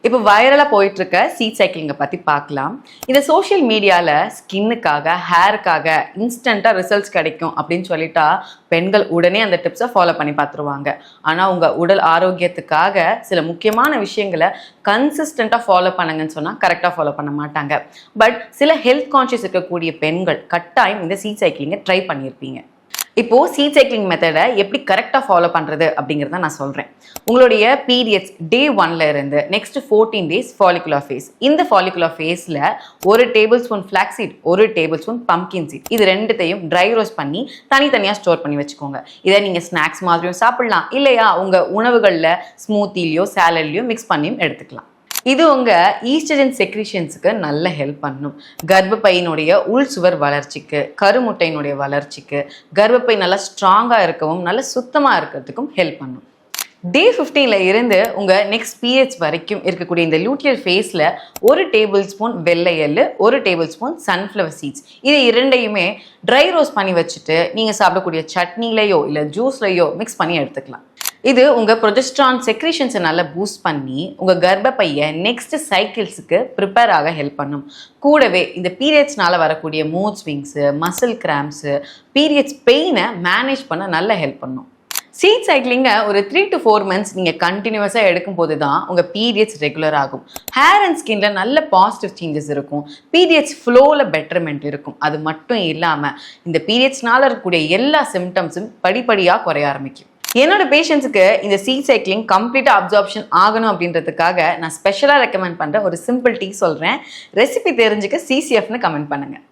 இப்போ வைரலாக போயிட்டு இருக்க சீட் சைக்கிளிங்கை பற்றி பார்க்கலாம். இந்த சோஷியல் மீடியாவில் ஸ்கின்னுக்காக ஹேருக்காக இன்ஸ்டண்ட்டாக ரிசல்ட்ஸ் கிடைக்கும் அப்படின்னு சொல்லிட்டா பெண்கள் உடனே அந்த டிப்ஸை ஃபாலோ பண்ணி பார்த்துருவாங்க. ஆனால் உங்கள் உடல் ஆரோக்கியத்துக்காக சில முக்கியமான விஷயங்களை கன்சிஸ்டண்ட்டாக ஃபாலோ பண்ணுங்கன்னு சொன்னால் கரெக்டாக ஃபாலோ பண்ண மாட்டாங்க. பட் சில ஹெல்த் கான்ஷியஸ் இருக்கக்கூடிய பெண்கள் கட்டாயம் இந்த சீட் சைக்கிளிங்கை ட்ரை பண்ணியிருப்பீங்க. இப்போ சீட் சைக்கிளிங் மெத்தடை எப்படி கரெக்டாக ஃபாலோ பண்ணுறது அப்படிங்கிறத நான் சொல்கிறேன். உங்களுடைய பீரியட்ஸ் டே 1ல இருந்து நெக்ஸ்ட் 14 days ஃபாலிகுலர் ஃபேஸ். இந்த ஃபாலிகுலர் ஃபேஸில் 1 tablespoon flax seed, 1 tablespoon pumpkin seed, இது ரெண்டுத்தையும் ட்ரை ரோஸ்ட் பண்ணி தனித்தனியாக ஸ்டோர் பண்ணி வச்சுக்கோங்க. இதை நீங்கள் ஸ்நாக்ஸ் மாதிரியும் சாப்பிடலாம், இல்லையா உங்கள் உணவுகளில் ஸ்மூத்திலையோ சாலட்லையோ மிக்ஸ் பண்ணியும் எடுத்துக்கலாம். இது உங்கள் ஈஸ்ட்ரஜன் செக்ரிஷன்ஸுக்கு நல்ல ஹெல்ப் பண்ணும். கர்ப்பப்பையினுடைய உள் சுவர் வளர்ச்சிக்கு, கருமுட்டையினுடைய வளர்ச்சிக்கு, கர்ப்பப்பை நல்லா ஸ்ட்ராங்காக இருக்கவும் நல்ல சுத்தமாக இருக்கிறதுக்கும் ஹெல்ப் பண்ணும். டே 15ல இருந்து உங்கள் நெக்ஸ்ட் பீரியட்ஸ் வரைக்கும் இருக்கக்கூடிய இந்த லூட்டியல் ஃபேஸில் 1 டேபிள் ஸ்பூன் வெள்ளை எள்ளு, 1 டேபிள் ஸ்பூன் சன்ஃப்ளவர் சீட்ஸ், இது இரண்டையுமே ட்ரை ரோஸ்ட் பண்ணி வச்சுட்டு நீங்கள் சாப்பிடக்கூடிய சட்னிலையோ இல்லை ஜூஸ்லையோ மிக்ஸ் பண்ணி எடுத்துக்கலாம். இது உங்கள் ப்ரொஜெஸ்ட்ரான் செக்ரீஷன்ஸை நல்லா பூஸ்ட் பண்ணி உங்கள் கர்ப்பப்பையை நெக்ஸ்ட் சைக்கிள்ஸுக்கு ப்ரிப்பேர் ஆக ஹெல்ப் பண்ணும். கூடவே இந்த பீரியட்ஸ்னால வரக்கூடிய mood swings, muscle cramps, periods பெயினை மேனேஜ் பண்ண நல்லா ஹெல்ப் பண்ணும். சீட் சைக்கிளிங்கை ஒரு 3 to 4 months நீங்கள் கண்டினியூஸாக எடுக்கும்போது தான் உங்கள் பீரியட்ஸ் ரெகுலர் ஆகும். ஹேர் அண்ட் ஸ்கின்ல நல்ல பாசிட்டிவ் சேஞ்சஸ் இருக்கும். பீரியட்ஸ் ஃப்ளோவில் பெட்டர்மெண்ட் இருக்கும். அது மட்டும் இல்லாமல் இந்த பீரியட்ஸ்னால இருக்கக்கூடிய எல்லா சிம்டம்ஸும் படிப்படியாக குறைய ஆரம்பிக்கும். என்னோட பேஷண்ட்ஸுக்கு இந்த சீட் சைக்கிளிங் கம்ப்ளீட்டாக அப்சார்ப்ஷன் ஆகணும் அப்படின்றதுக்காக நான் ஸ்பெஷலாக ரெக்கமெண்ட் பண்ணுற ஒரு சிம்பிள் டீ சொல்கிறேன். ரெசிபி தெரிஞ்சுக்க CCFன்னு கமெண்ட் பண்ணுங்கள்.